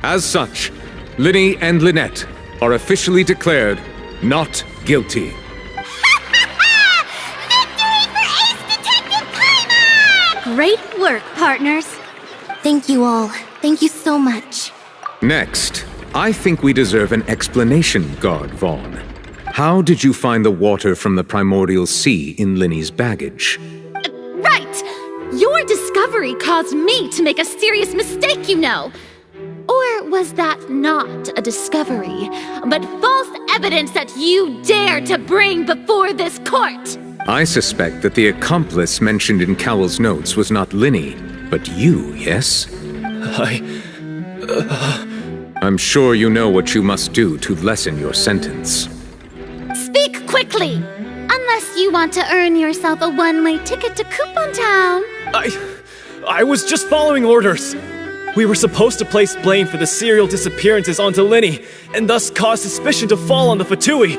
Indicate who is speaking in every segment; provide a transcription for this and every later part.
Speaker 1: As such, Lyney and Lynette are officially declared not guilty.
Speaker 2: Victory for Ace Detective Paimon!
Speaker 3: Great work, partners.
Speaker 2: Thank you all. Thank you so much.
Speaker 1: Next, I think we deserve an explanation, Guard Vaughn. How did you find the water from the primordial sea in Lyney's baggage?
Speaker 3: Right! Your discovery caused me to make a serious mistake, you know. Or was that not a discovery, but false evidence that you dare to bring before this court?
Speaker 1: I suspect that the accomplice mentioned in Cowell's notes was not Lyney, but you, yes? I'm sure you know what you must do to lessen your sentence.
Speaker 3: Speak quickly! Unless you want to earn yourself a one-way ticket to Coupon Town.
Speaker 4: I was just following orders. We were supposed to place blame for the serial disappearances onto Lyney, and thus cause suspicion to fall on the Fatui.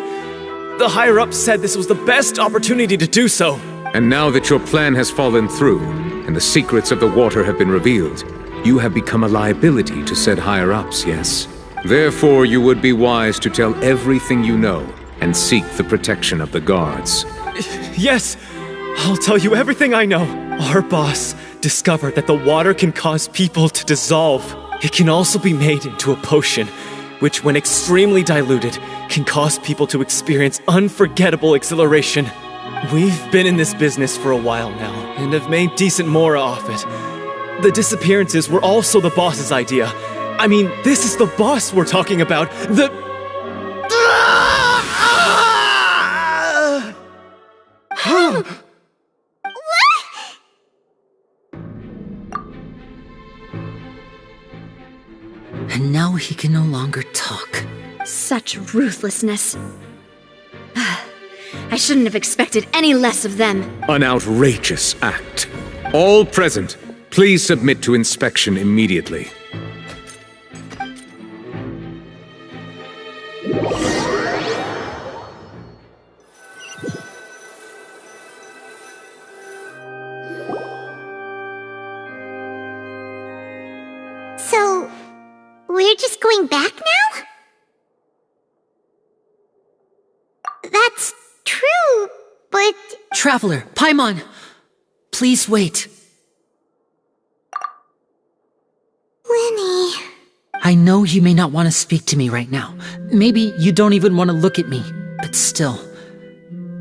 Speaker 4: The higher-ups said this was the best opportunity to do so.
Speaker 1: And now that your plan has fallen through, and the secrets of the water have been revealed, you have become a liability to said higher-ups, yes? Therefore, you would be wise to tell everything you know, and seek the protection of the guards.
Speaker 4: Yes, I'll tell you everything I know. Our boss discovered that the water can cause people to dissolve. It can also be made into a potion, which when extremely diluted, can cause people to experience unforgettable exhilaration. We've been in this business for a while now, and have made decent mora off it. The disappearances were also the boss's idea. I mean, this is the boss we're talking about.
Speaker 5: And now he can no longer talk.
Speaker 3: Such ruthlessness. I shouldn't have expected any less of them.
Speaker 1: An outrageous act. All present, please submit to inspection immediately.
Speaker 2: So, we're just going back now? That's true, but...
Speaker 5: Traveler, Paimon! Please wait.
Speaker 2: Lyney...
Speaker 5: I know you may not want to speak to me right now. Maybe you don't even want to look at me. But still,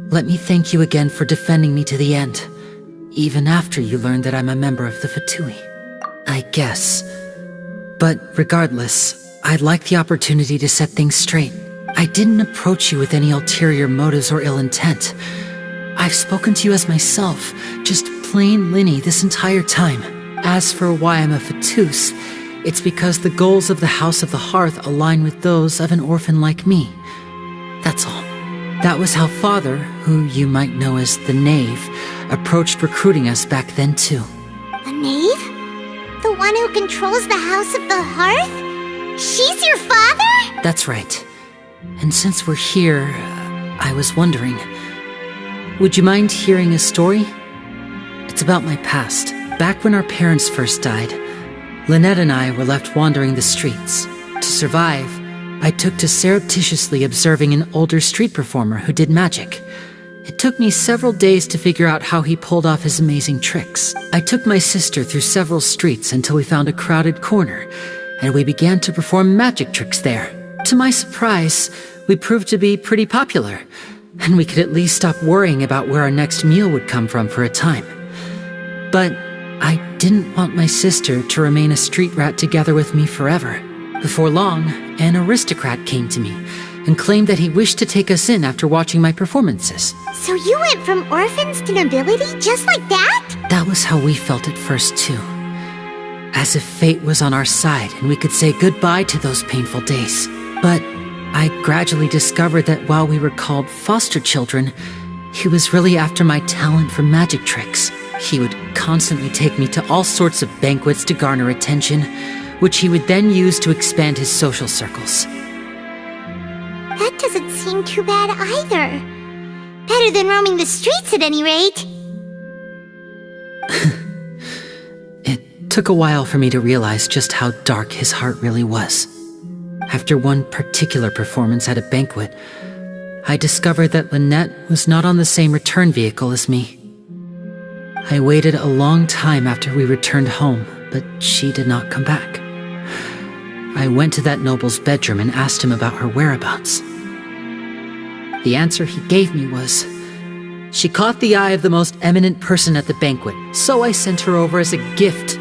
Speaker 5: let me thank you again for defending me to the end. Even after you learned that I'm a member of the Fatui. I guess. But regardless, I'd like the opportunity to set things straight. I didn't approach you with any ulterior motives or ill intent. I've spoken to you as myself, just plain Lyney this entire time. As for why I'm a Fatus, it's because the goals of the House of the Hearth align with those of an orphan like me. That's all. That was how Father, who you might know as the Knave, approached recruiting us back then too.
Speaker 2: The Knave? The one who controls the House of the Hearth? She's your father?
Speaker 5: That's right. And since we're here, I was wondering, would you mind hearing a story? It's about my past. Back when our parents first died, Lynette and I were left wandering the streets. To survive, I took to surreptitiously observing an older street performer who did magic. It took me several days to figure out how he pulled off his amazing tricks. I took my sister through several streets until we found a crowded corner, and we began to perform magic tricks there. To my surprise, we proved to be pretty popular, and we could at least stop worrying about where our next meal would come from for a time. But I didn't want my sister to remain a street rat together with me forever. Before long, an aristocrat came to me and claimed that he wished to take us in after watching my performances.
Speaker 2: So you went from orphans to nobility just like that?
Speaker 5: That was how we felt at first too. As if fate was on our side and we could say goodbye to those painful days. But I gradually discovered that while we were called foster children, he was really after my talent for magic tricks. He would constantly take me to all sorts of banquets to garner attention, which he would then use to expand his social circles.
Speaker 2: That doesn't seem too bad either. Better than roaming the streets at any rate.
Speaker 5: It took a while for me to realize just how dark his heart really was. After one particular performance at a banquet, I discovered that Lynette was not on the same return vehicle as me. I waited a long time after we returned home, but she did not come back. I went to that noble's bedroom and asked him about her whereabouts. The answer he gave me was, she caught the eye of the most eminent person at the banquet, so I sent her over as a gift.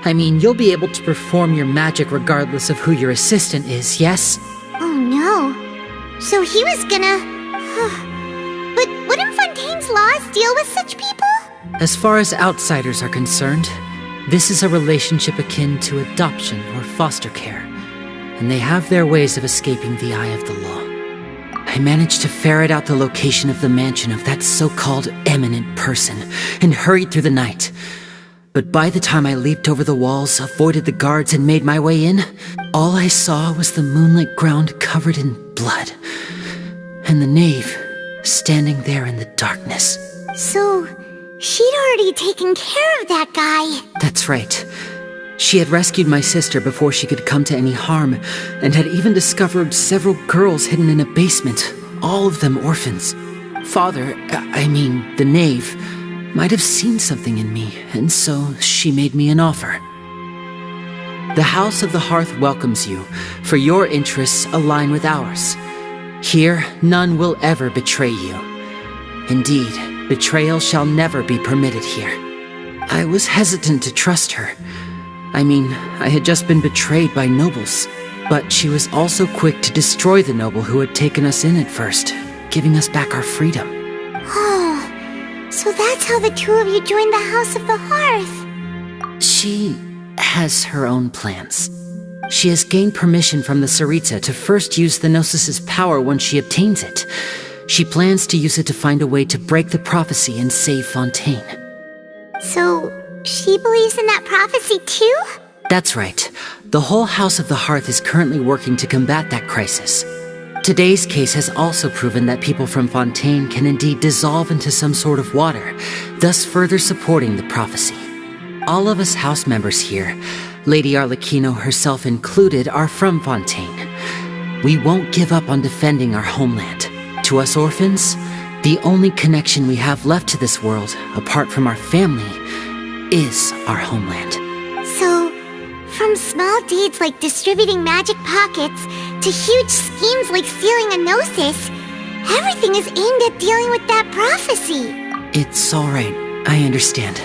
Speaker 5: I mean, you'll be able to perform your magic regardless of who your assistant is, yes?
Speaker 2: Oh no. So he was gonna... But wouldn't Fontaine's laws deal with such people?
Speaker 5: As far as outsiders are concerned, this is a relationship akin to adoption or foster care, and they have their ways of escaping the eye of the law. I managed to ferret out the location of the mansion of that so-called eminent person and hurried through the night. But by the time I leaped over the walls, avoided the guards, and made my way in, all I saw was the moonlit ground covered in blood, and the knave standing there in the darkness.
Speaker 2: So, she'd already taken care of that guy.
Speaker 5: That's right. She had rescued my sister before she could come to any harm, and had even discovered several girls hidden in a basement, all of them orphans. The knave, might have seen something in me, and so she made me an offer. The House of the Hearth welcomes you, for your interests align with ours. Here, none will ever betray you. Indeed, betrayal shall never be permitted here. I was hesitant to trust her. I had just been betrayed by nobles, but she was also quick to destroy the noble who had taken us in at first, giving us back our freedom.
Speaker 2: Oh, so that's how the two of you joined the House of the Hearth.
Speaker 5: She has her own plans. She has gained permission from the Tsaritsa to first use the Gnosis's power when she obtains it. She plans to use it to find a way to break the prophecy and save Fontaine.
Speaker 2: So, she believes in that prophecy too?
Speaker 5: That's right. The whole House of the Hearth is currently working to combat that crisis. Today's case has also proven that people from Fontaine can indeed dissolve into some sort of water, thus further supporting the prophecy. All of us house members here, Lady Arlecchino herself included, are from Fontaine. We won't give up on defending our homeland. To us orphans, the only connection we have left to this world, apart from our family, is our homeland.
Speaker 2: So, from small deeds like distributing magic pockets to huge schemes like stealing a gnosis, everything is aimed at dealing with that prophecy.
Speaker 5: It's all right. I understand.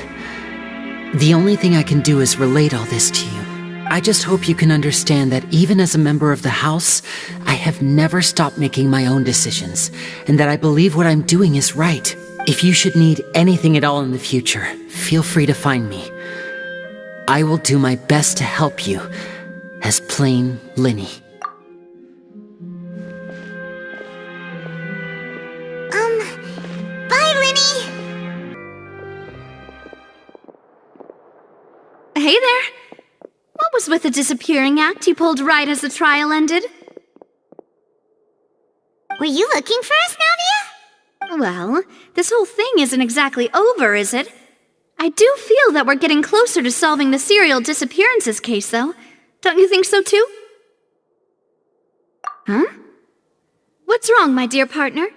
Speaker 5: The only thing I can do is relate all this to you. I just hope you can understand that even as a member of the House, I have never stopped making my own decisions, and that I believe what I'm doing is right. If you should need anything at all in the future, feel free to find me. I will do my best to help you, as plain Lyney.
Speaker 2: Bye, Lyney!
Speaker 3: Hey there! What was with the disappearing act you pulled right as the trial ended?
Speaker 2: Were you looking for us, Navia?
Speaker 3: Well, this whole thing isn't exactly over, is it? I do feel that we're getting closer to solving the serial disappearances case, though. Don't you think so, too? Huh? What's wrong, my dear partner?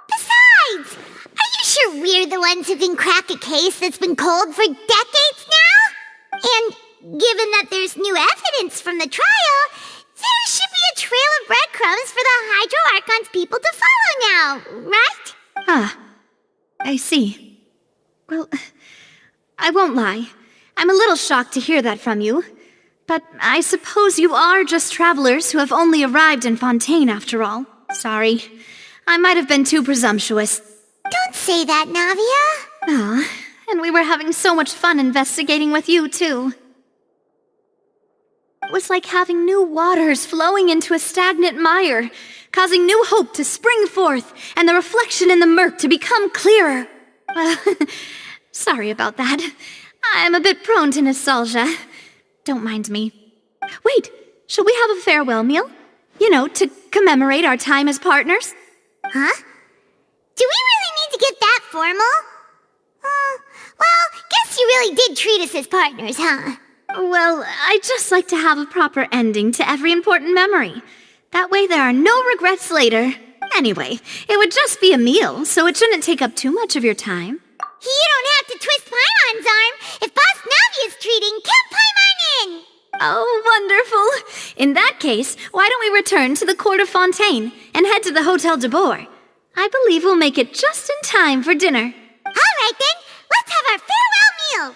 Speaker 2: Besides, are you sure we're the ones who can crack a case that's been cold for decades now? And given that there's new evidence from the trial, there should be a trail of breadcrumbs for the Hydro Archon's people to follow now, right?
Speaker 3: Ah, I see. Well, I won't lie. I'm a little shocked to hear that from you. But I suppose you are just travelers who have only arrived in Fontaine after all. Sorry. I might have been too presumptuous.
Speaker 2: Don't say that, Navia.
Speaker 3: Ah, and we were having so much fun investigating with you, too. It was like having new waters flowing into a stagnant mire, causing new hope to spring forth, and the reflection in the murk to become clearer. Well, sorry about that. I'm a bit prone to nostalgia. Don't mind me. Wait, shall we have a farewell meal? You know, to commemorate our time as partners?
Speaker 2: Huh? Do we really need to get that formal? Well, guess you really did treat us as partners, huh?
Speaker 6: Well, I'd just like to have a proper ending to every important memory. That way there are no regrets later. Anyway, it would just be a meal, so it shouldn't take up too much of your time.
Speaker 2: You don't have to twist Paimon's arm. If Boss Navi is treating, count Paimon in!
Speaker 6: Oh, wonderful. In that case, why don't we return to the court of Fontaine and head to the Hotel de Boer? I believe we'll make it just in time for dinner.
Speaker 2: All right then, let's have our farewell meal!